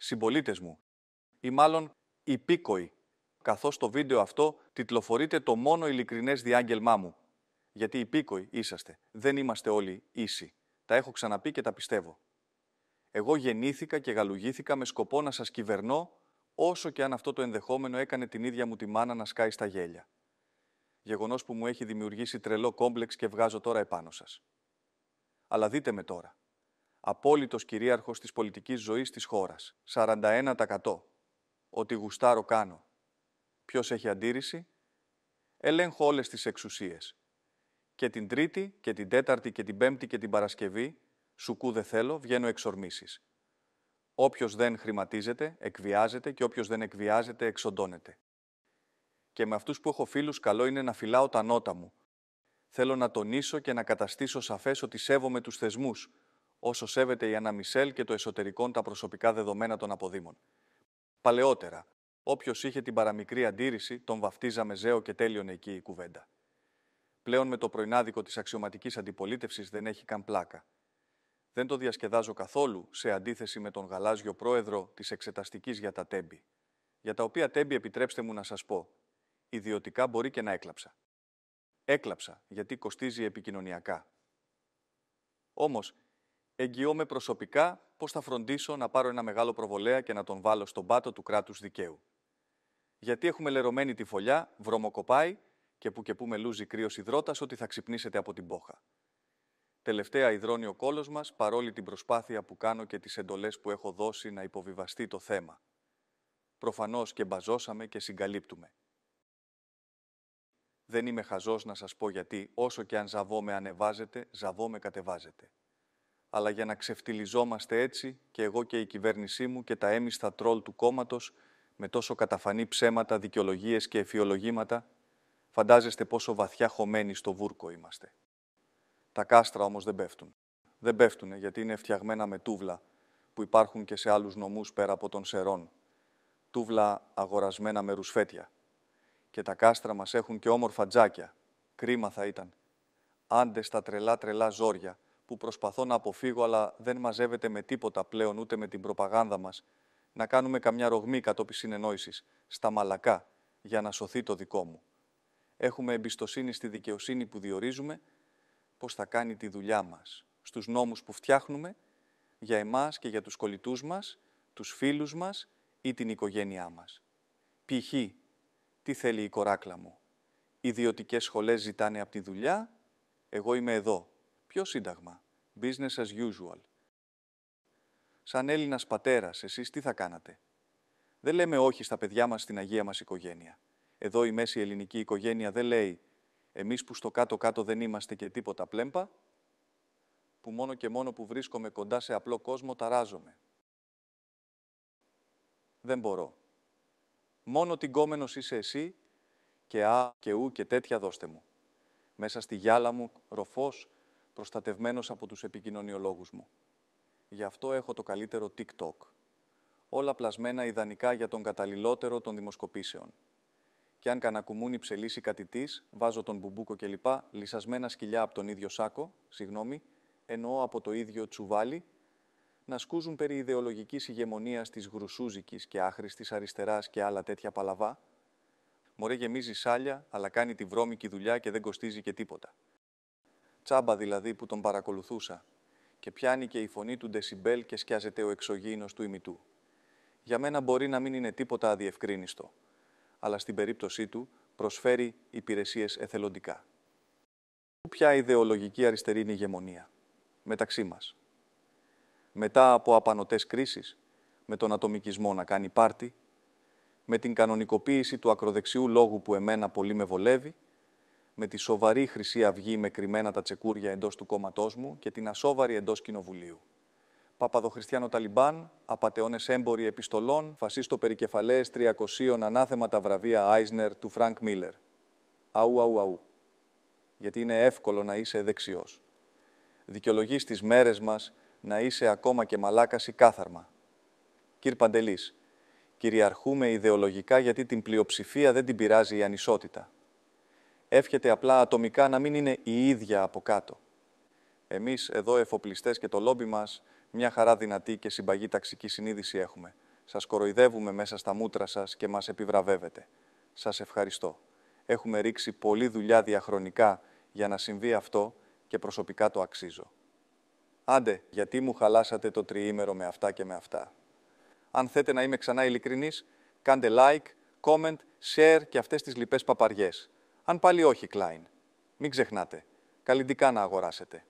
συμπολίτες μου, ή μάλλον υπήκοοι, καθώς το βίντεο αυτό τιτλοφορείται το μόνο ειλικρινές διάγγελμά μου. Γιατί υπήκοοι είσαστε, δεν είμαστε όλοι ίσοι. Τα έχω ξαναπεί και τα πιστεύω. Εγώ γεννήθηκα και γαλουγήθηκα με σκοπό να σας κυβερνώ, όσο και αν αυτό το ενδεχόμενο έκανε την ίδια μου τη μάνα να σκάει στα γέλια. Γεγονός που μου έχει δημιουργήσει τρελό κόμπλεξ και βγάζω τώρα επάνω σας. Αλλά δείτε με τώρα. Απόλυτος κυρίαρχος της πολιτικής ζωής της χώρας. 41%. Ό,τι γουστάρω κάνω. Ποιος έχει αντίρρηση? Ελέγχω όλες τις εξουσίες. Και την Τρίτη και την Τέταρτη και την Πέμπτη και την Παρασκευή, σουκού δεν θέλω, βγαίνω εξορμήσεις. Όποιος δεν χρηματίζεται, εκβιάζεται και όποιος δεν εκβιάζεται, εξοντώνεται. Και με αυτούς που έχω φίλους, καλό είναι να φυλάω τα νότα μου. Θέλω να τονίσω και να καταστήσω σαφές ότι σέβομαι τους θεσμούς, όσο σέβεται η Άννα Μισελ και το εσωτερικόν τα προσωπικά δεδομένα των αποδήμων. Παλαιότερα, όποιος είχε την παραμικρή αντίρρηση, τον βαφτίζαμε ζέο και τέλειωνε εκεί η κουβέντα. Πλέον με το πρωινάδικο της αξιωματικής αντιπολίτευσης δεν έχει καν πλάκα. Δεν το διασκεδάζω καθόλου σε αντίθεση με τον γαλάζιο πρόεδρο της Εξεταστικής για τα Τέμπη. Για τα οποία Τέμπη, επιτρέψτε μου να σας πω, ιδιωτικά μπορεί και να έκλαψα. Έκλαψα γιατί κοστίζει επικοινωνιακά. Όμως, εγγυώμαι προσωπικά πώς θα φροντίσω να πάρω ένα μεγάλο προβολέα και να τον βάλω στον πάτο του κράτους δικαίου. Γιατί έχουμε λερωμένη τη φωλιά, βρωμοκοπάει και που με λούζει κρύος υδρότας ότι θα ξυπνήσετε από την πόχα. Τελευταία υδρώνει ο κόλος μας, παρόλη την προσπάθεια που κάνω και τις εντολές που έχω δώσει να υποβιβαστεί το θέμα. Προφανώς και μπαζώσαμε και συγκαλύπτουμε. Δεν είμαι χαζός να σας πω γιατί, όσο και αν ζαβό με ανεβάζετε, ζαβό με κατεβάζετε. Αλλά για να ξεφτιλιζόμαστε έτσι, και εγώ και η κυβέρνησή μου και τα έμισθα τρόλ του κόμματος, με τόσο καταφανή ψέματα, δικαιολογίες και εφιολογήματα, φαντάζεστε πόσο βαθιά χωμένοι στο βούρκο είμαστε. Τα κάστρα όμως δεν πέφτουν. Δεν πέφτουνε γιατί είναι φτιαγμένα με τούβλα, που υπάρχουν και σε άλλους νομούς πέρα από των Σερών. Τούβλα αγορασμένα με ρουσφέτια. Και τα κάστρα μας έχουν και όμορφα τζάκια. Κρίμα θα ήταν. Άντε στα τρελά ζόρια, που προσπαθώ να αποφύγω, αλλά δεν μαζεύεται με τίποτα πλέον, ούτε με την προπαγάνδα μας, να κάνουμε καμιά ρογμή κατόπιν συνεννόησης, στα μαλακά, για να σωθεί το δικό μου. Έχουμε εμπιστοσύνη στη δικαιοσύνη που διορίζουμε, πώς θα κάνει τη δουλειά μας, στους νόμους που φτιάχνουμε, για εμάς και για τους κολλητούς μας, τους φίλους μας ή την οικογένειά μας. Π.χ. τι θέλει η κοράκλα μου? Ιδιωτικές σχολές ζητάνε από τη δουλειά, εγώ είμαι εδώ. Ποιο σύνταγμα? Business as usual. Σαν Έλληνας πατέρας, εσείς τι θα κάνατε? Δεν λέμε όχι στα παιδιά μας στην Αγία μας οικογένεια. Εδώ η μέση ελληνική οικογένεια δεν λέει εμείς που στο κάτω-κάτω δεν είμαστε και τίποτα πλέμπα, που μόνο και μόνο που βρίσκομαι κοντά σε απλό κόσμο ταράζομαι. Δεν μπορώ. Μόνο τυγκόμενος είσαι εσύ και α και ου και τέτοια δώστε μου. Μέσα στη γυάλα μου, ροφός, προστατευμένος από τους επικοινωνιολόγους μου. Γι' αυτό έχω το καλύτερο TikTok. Όλα πλασμένα ιδανικά για τον καταλληλότερο των δημοσκοπήσεων. Και αν κανακουμούνι ψελίσει κατητής, βάζω τον μπουμπούκο κλπ. Λυσασμένα σκυλιά από τον ίδιο σάκο, εννοώ από το ίδιο τσουβάλι, να σκούζουν περί ιδεολογικής ηγεμονίας της γρουσούζικης και άχρηστης αριστεράς και άλλα τέτοια παλαβά. Μωρέ γεμίζει σάλια, αλλά κάνει τη βρώμικη δουλειά και δεν κοστίζει και τίποτα. Τσάμπα δηλαδή που τον παρακολουθούσα και πιάνει και η φωνή του ντεσιμπέλ και σκιάζεται ο εξωγήινος του ημιτού. Για μένα μπορεί να μην είναι τίποτα αδιευκρίνιστο, αλλά στην περίπτωσή του προσφέρει υπηρεσίες εθελοντικά. Ποια ιδεολογική αριστερή είναι η ηγεμονία? Μεταξύ μας. Μετά από απανωτές κρίσεις, με τον ατομικισμό να κάνει πάρτι, με την κανονικοποίηση του ακροδεξιού λόγου που εμένα πολύ με βολεύει, με τη σοβαρή Χρυσή Αυγή με κρυμμένα τα τσεκούρια εντός του κόμματός μου και την ασόβαρη εντός κοινοβουλίου. Παπαδοχριστιανό Ταλιμπάν, απατεώνες έμποροι επιστολών, φασίστο περικεφαλαίες 300 ανάθεμα τα βραβεία Άισνερ του Φρανκ Μίλερ. Αου. Γιατί είναι εύκολο να είσαι δεξιός. Δικαιολογείς τις μέρες μας να είσαι ακόμα και μαλάκας ή κάθαρμα. Κύρ Παντελής, κυριαρχούμε ιδεολογικά γιατί την πλειοψηφία δεν την πειράζει η ανισότητα. Εύχεται απλά ατομικά να μην είναι η ίδια από κάτω. Εμείς εδώ εφοπλιστές και το λόμπι μας μια χαρά δυνατή και συμπαγή ταξική συνείδηση έχουμε. Σας κοροϊδεύουμε μέσα στα μούτρα σας και μας επιβραβεύετε. Σας ευχαριστώ. Έχουμε ρίξει πολλή δουλειά διαχρονικά για να συμβεί αυτό και προσωπικά το αξίζω. Άντε, γιατί μου χαλάσατε το τριήμερο με αυτά και με αυτά. Αν θέτε να είμαι ξανά ειλικρινής, κάντε like, comment, share και αυτές τις λοιπές παπαριές. Αν πάλι όχι, Klein. Μην ξεχνάτε, καλλιντικά να αγοράσετε.